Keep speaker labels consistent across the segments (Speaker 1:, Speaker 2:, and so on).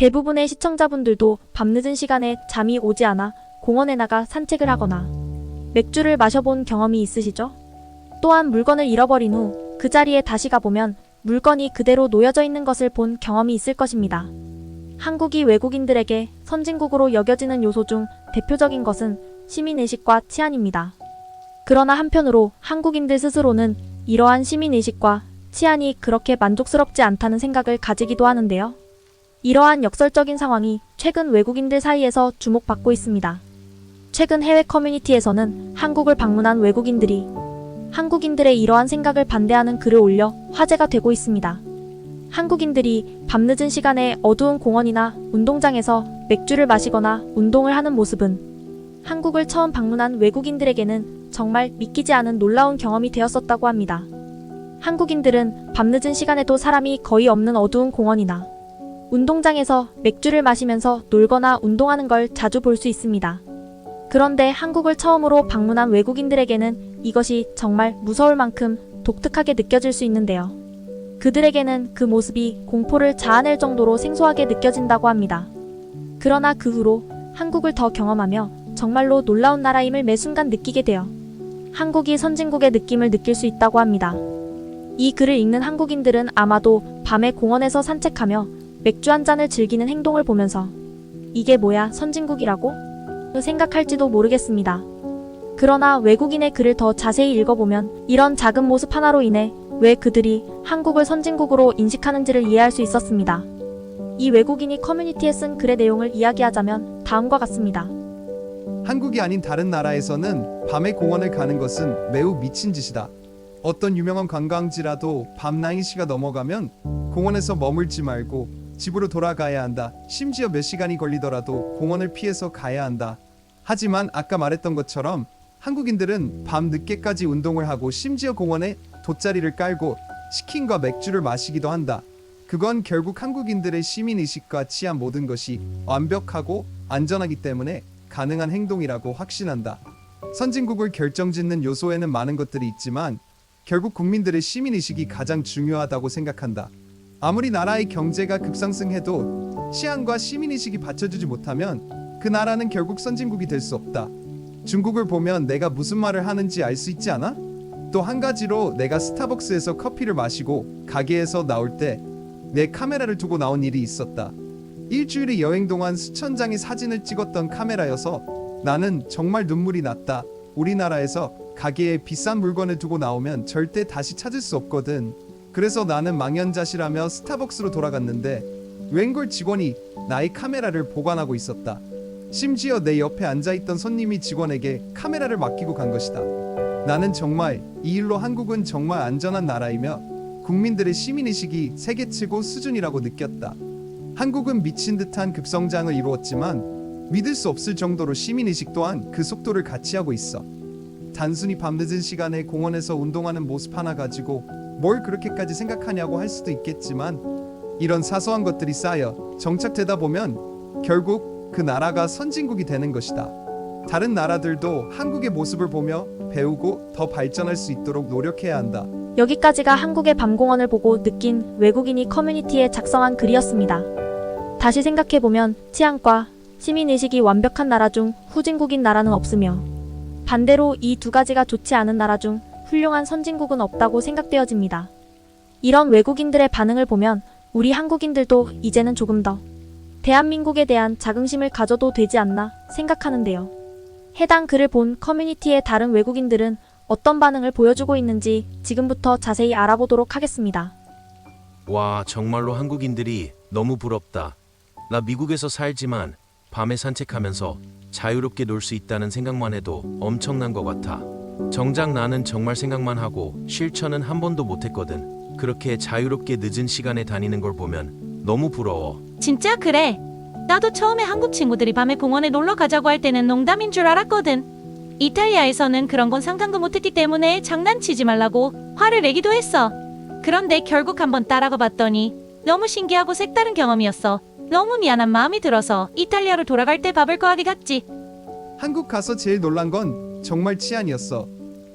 Speaker 1: 대부분의 시청자분들도 밤늦은 시간에 잠이 오지 않아 공원에 나가 산책을 하거나 맥주를 마셔본 경험이 있으시죠? 또한 물건을 잃어버린 후 그 자리에 다시 가보면 물건이 그대로 놓여져 있는 것을 본 경험이 있을 것입니다. 한국이 외국인들에게 선진국으로 여겨지는 요소 중 대표적인 것은 시민의식과 치안입니다. 그러나 한편으로 한국인들 스스로는 이러한 시민의식과 치안이 그렇게 만족스럽지 않다는 생각을 가지기도 하는데요. 이러한 역설적인 상황이 최근 외국인들 사이에서 주목받고 있습니다. 최근 해외 커뮤니티에서는 한국을 방문한 외국인들이 한국인들의 이러한 생각을 반대하는 글을 올려 화제가 되고 있습니다. 한국인들이 밤늦은 시간에 어두운 공원이나 운동장에서 맥주를 마시거나 운동을 하는 모습은 한국을 처음 방문한 외국인들에게는 정말 믿기지 않은 놀라운 경험이 되었었다고 합니다. 한국인들은 밤늦은 시간에도 사람이 거의 없는 어두운 공원이나 운동장에서 맥주를 마시면서 놀거나 운동하는 걸 자주 볼 수 있습니다. 그런데 한국을 처음으로 방문한 외국인들에게는 이것이 정말 무서울 만큼 독특하게 느껴질 수 있는데요. 그들에게는 그 모습이 공포를 자아낼 정도로 생소하게 느껴진다고 합니다. 그러나 그 후로 한국을 더 경험하며 정말로 놀라운 나라임을 매 순간 느끼게 되어 한국이 선진국의 느낌을 느낄 수 있다고 합니다. 이 글을 읽는 한국인들은 아마도 밤에 공원에서 산책하며 맥주 한 잔을 즐기는 행동을 보면서 이게 뭐야 선진국이라고? 생각할지도 모르겠습니다. 그러나 외국인의 글을 더 자세히 읽어보면 이런 작은 모습 하나로 인해 왜 그들이 한국을 선진국으로 인식하는지를 이해할 수 있었습니다. 이 외국인이 커뮤니티에 쓴 글의 내용을 이야기하자면 다음과 같습니다.
Speaker 2: 한국이 아닌 다른 나라에서는 밤에 공원을 가는 것은 매우 미친 짓이다. 어떤 유명한 관광지라도 밤 9시가 넘어가면 공원에서 머물지 말고 집으로 돌아가야 한다. 심지어 몇 시간이 걸리더라도 공원을 피해서 가야 한다. 하지만 아까 말했던 것처럼 한국인들은 밤 늦게까지 운동을 하고 심지어 공원에 돗자리를 깔고 치킨과 맥주를 마시기도 한다. 그건 결국 한국인들의 시민의식과 치안 모든 것이 완벽하고 안전하기 때문에 가능한 행동이라고 확신한다. 선진국을 결정짓는 요소에는 많은 것들이 있지만 결국 국민들의 시민의식이 가장 중요하다고 생각한다. 아무리 나라의 경제가 급상승해도 치안과 시민의식이 받쳐주지 못하면 그 나라는 결국 선진국이 될 수 없다. 중국을 보면 내가 무슨 말을 하는지 알 수 있지 않아? 또 한 가지로 내가 스타벅스에서 커피를 마시고 가게에서 나올 때 내 카메라를 두고 나온 일이 있었다. 일주일의 여행 동안 수천 장의 사진을 찍었던 카메라여서 나는 정말 눈물이 났다. 우리나라에서 가게에 비싼 물건을 두고 나오면 절대 다시 찾을 수 없거든. 그래서 나는 망연자실하며 스타벅스로 돌아갔는데 웬걸 직원이 나의 카메라를 보관하고 있었다. 심지어 내 옆에 앉아있던 손님이 직원에게 카메라를 맡기고 간 것이다. 나는 정말 이 일로 한국은 정말 안전한 나라이며 국민들의 시민의식이 세계 최고 수준이라고 느꼈다. 한국은 미친 듯한 급성장을 이루었지만 믿을 수 없을 정도로 시민의식 또한 그 속도를 같이 하고 있어. 단순히 밤늦은 시간에 공원에서 운동하는 모습 하나 가지고 뭘 그렇게까지 생각하냐고 할 수도 있겠지만 이런 사소한 것들이 쌓여 정착되다 보면 결국 그 나라가 선진국이 되는 것이다. 다른 나라들도 한국의 모습을 보며 배우고 더 발전할 수 있도록 노력해야 한다.
Speaker 1: 여기까지가 한국의 밤공원을 보고 느낀 외국인이 커뮤니티에 작성한 글이었습니다. 다시 생각해보면 치안과 시민의식이 완벽한 나라 중 후진국인 나라는 없으며 반대로 이 두 가지가 좋지 않은 나라 중 훌륭한 선진국은 없다고 생각되어집니다. 이런 외국인들의 반응을 보면 우리 한국인들도 이제는 조금 더 대한민국에 대한 자긍심을 가져도 되지 않나 생각하는데요. 해당 글을 본 커뮤니티의 다른 외국인들은 어떤 반응을 보여주고 있는지 지금부터 자세히 알아보도록 하겠습니다.
Speaker 3: 와, 정말로 한국인들이 너무 부럽다. 나 미국에서 살지만 밤에 산책하면서 자유롭게 놀 수 있다는 생각만 해도 엄청난 것 같아. 정작 나는 정말 생각만 하고 실천은 한 번도 못했거든. 그렇게 자유롭게 늦은 시간에 다니는 걸 보면 너무 부러워.
Speaker 4: 진짜 그래. 나도 처음에 한국 친구들이 밤에 공원에 놀러 가자고 할 때는 농담인 줄 알았거든. 이탈리아에서는 그런 건 상상도 못했기 때문에 장난치지 말라고 화를 내기도 했어. 그런데 결국 한번 따라가 봤더니 너무 신기하고 색다른 경험이었어. 너무 미안한 마음이 들어서 이탈리아로 돌아갈 때 밥을 거하게 갔지.
Speaker 2: 한국 가서 제일 놀란 건 정말 치안이었어.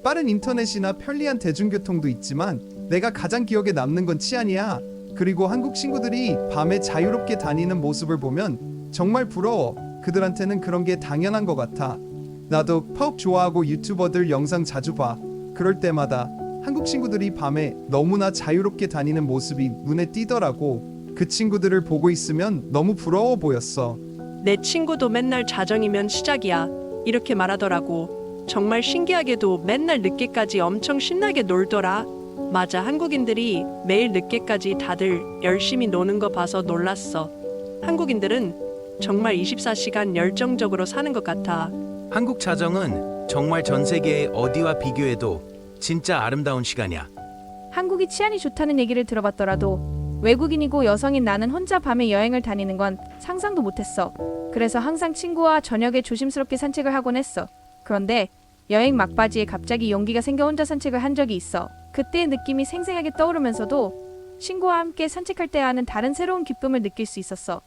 Speaker 2: 빠른 인터넷이나 편리한 대중교통도 있지만 내가 가장 기억에 남는 건 치안이야. 그리고 한국 친구들이 밤에 자유롭게 다니는 모습을 보면 정말 부러워. 그들한테는 그런 게 당연한 것 같아. 나도 팝 좋아하고 유튜버들 영상 자주 봐. 그럴 때마다 한국 친구들이 밤에 너무나 자유롭게 다니는 모습이 눈에 띄더라고. 그 친구들을 보고 있으면 너무 부러워 보였어.
Speaker 5: 내 친구도 맨날 자정이면 시작이야. 이렇게 말하더라고. 정말 신기하게도 맨날 늦게까지 엄청 신나게 놀더라. 맞아, 한국인들이 매일 늦게까지 다들 열심히 노는 거 봐서 놀랐어. 한국인들은 정말 24시간 열정적으로 사는 것 같아.
Speaker 3: 한국 자정은 정말 전 세계 어디와 비교해도 진짜 아름다운 시간이야.
Speaker 6: 한국이 치안이 좋다는 얘기를 들어봤더라도 외국인이고 여성인 나는 혼자 밤에 여행을 다니는 건 상상도 못했어. 그래서 항상 친구와 저녁에 조심스럽게 산책을 하곤 했어. 그런데 여행 막바지에 갑자기 용기가 생겨 혼자 산책을 한 적이 있어. 그때의 느낌이 생생하게 떠오르면서도 친구와 함께 산책할 때와는 다른 새로운 기쁨을 느낄 수 있었어.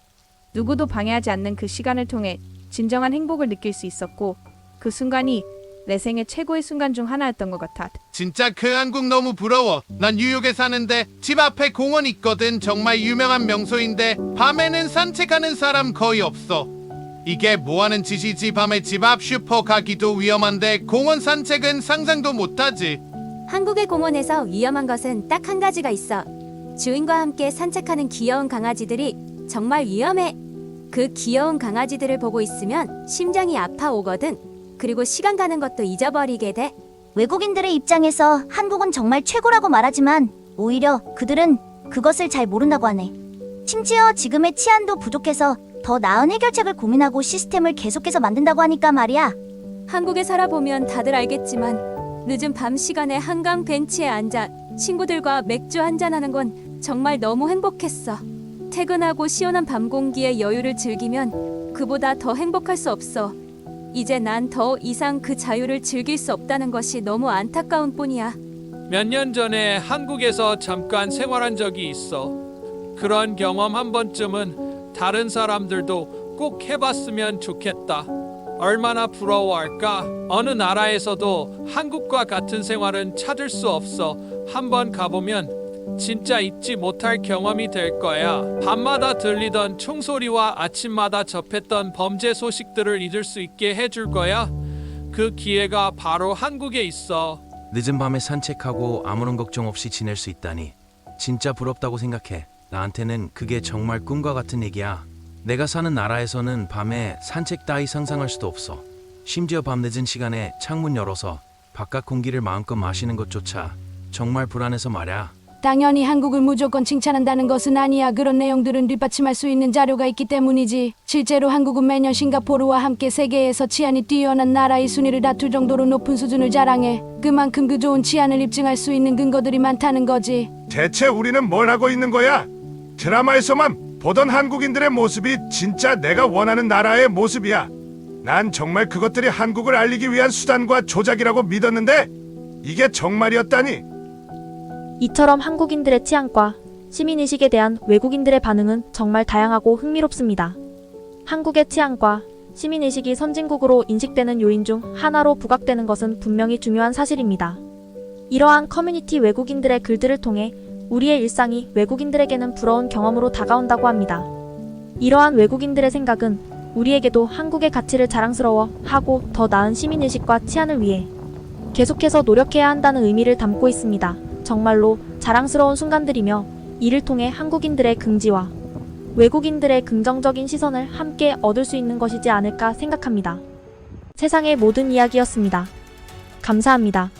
Speaker 6: 누구도 방해하지 않는 그 시간을 통해 진정한 행복을 느낄 수 있었고 그 순간이 내 생애 최고의 순간 중 하나였던 것 같아.
Speaker 7: 진짜 그 한국 너무 부러워. 난 뉴욕에 사는데 집 앞에 공원 있거든. 정말 유명한 명소인데 밤에는 산책하는 사람 거의 없어. 이게 뭐하는 짓이지. 밤에 집 앞 슈퍼 가기도 위험한데 공원 산책은 상상도 못하지.
Speaker 8: 한국의 공원에서 위험한 것은 딱 한 가지가 있어. 주인과 함께 산책하는 귀여운 강아지들이 정말 위험해. 그 귀여운 강아지들을 보고 있으면 심장이 아파오거든. 그리고 시간 가는 것도 잊어버리게 돼.
Speaker 9: 외국인들의 입장에서 한국은 정말 최고라고 말하지만 오히려 그들은 그것을 잘 모른다고 하네. 심지어 지금의 치안도 부족해서 더 나은 해결책을 고민하고 시스템을 계속해서 만든다고 하니까 말이야.
Speaker 8: 한국에 살아보면 다들 알겠지만 늦은 밤 시간에 한강 벤치에 앉아 친구들과 맥주 한잔하는 건 정말 너무 행복했어. 퇴근하고 시원한 밤 공기의 여유를 즐기면 그보다 더 행복할 수 없어. 이제 난 더 이상 그 자유를 즐길 수 없다는 것이 너무 안타까운 뿐이야.
Speaker 10: 몇 년 전에 한국에서 잠깐 생활한 적이 있어. 그런 경험 한 번쯤은 다른 사람들도 꼭 해봤으면 좋겠다. 얼마나 부러워할까? 어느 나라에서도 한국과 같은 생활은 찾을 수 없어. 한번 가보면 진짜 잊지 못할 경험이 될 거야. 밤마다 들리던 총소리와 아침마다 접했던 범죄 소식들을 잊을 수 있게 해줄 거야. 그 기회가 바로 한국에 있어.
Speaker 3: 늦은 밤에 산책하고 아무런 걱정 없이 지낼 수 있다니 진짜 부럽다고 생각해. 나한테는 그게 정말 꿈과 같은 얘기야. 내가 사는 나라에서는 밤에 산책 따위 상상할 수도 없어. 심지어 밤 늦은 시간에 창문 열어서 바깥 공기를 마음껏 마시는 것조차 정말 불안해서 말야.
Speaker 11: 당연히 한국을 무조건 칭찬한다는 것은 아니야. 그런 내용들은 뒷받침할 수 있는 자료가 있기 때문이지. 실제로 한국은 매년 싱가포르와 함께 세계에서 치안이 뛰어난 나라의 순위를 다툴 정도로 높은 수준을 자랑해. 그만큼 그 좋은 치안을 입증할 수 있는 근거들이 많다는 거지.
Speaker 12: 대체 우리는 뭘 하고 있는 거야? 드라마에서만 보던 한국인들의 모습이 진짜 내가 원하는 나라의 모습이야. 난 정말 그것들이 한국을 알리기 위한 수단과 조작이라고 믿었는데 이게 정말이었다니.
Speaker 1: 이처럼 한국인들의 치안과 시민의식에 대한 외국인들의 반응은 정말 다양하고 흥미롭습니다. 한국의 치안과 시민의식이 선진국으로 인식되는 요인 중 하나로 부각되는 것은 분명히 중요한 사실입니다. 이러한 커뮤니티 외국인들의 글들을 통해 우리의 일상이 외국인들에게는 부러운 경험으로 다가온다고 합니다. 이러한 외국인들의 생각은 우리에게도 한국의 가치를 자랑스러워하고 더 나은 시민의식과 치안을 위해 계속해서 노력해야 한다는 의미를 담고 있습니다. 정말로 자랑스러운 순간들이며 이를 통해 한국인들의 긍지와 외국인들의 긍정적인 시선을 함께 얻을 수 있는 것이지 않을까 생각합니다. 세상의 모든 이야기였습니다. 감사합니다.